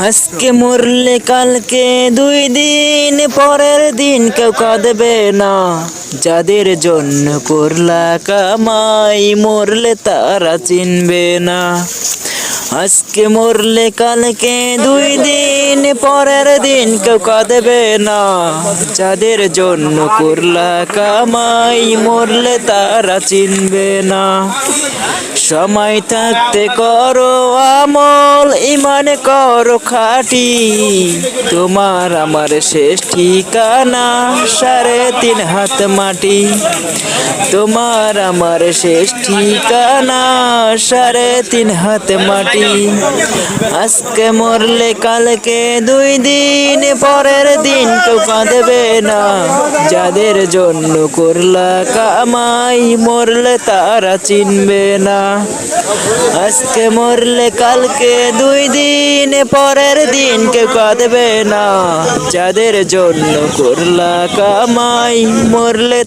আজকে মরলে কালকে 2 দিন পরের দিন কেউ কাঁদবে না। যাদের জন্য করলা কামাই মরলে তারা চিনবে না। আজকে মরলে কালকে 2 দিন পরের দিন কেউ কাঁদবে না। যাদের জন্য করলা কামাই মরলে তারা চিনবে না। সময় থাকতে করো আমল, ইমান করো খাঁটি। তোমার আমার শেষ ঠিকানা 3.5 হাত মাটি। তোমার আমার শেষ ঠিকানা 3.5 হাত মাটি। আজকে মরলে কালকে 2 দিন পরের দিন কেউ কাঁদবে না। যাদের জন্য করলা কামাই মরলে তারা চিনবে না। আজকে মরলে কালকে 2 দিন পরের দিন কেউ কাঁদবে না। যাদের জন্য করলা কামাই মরলে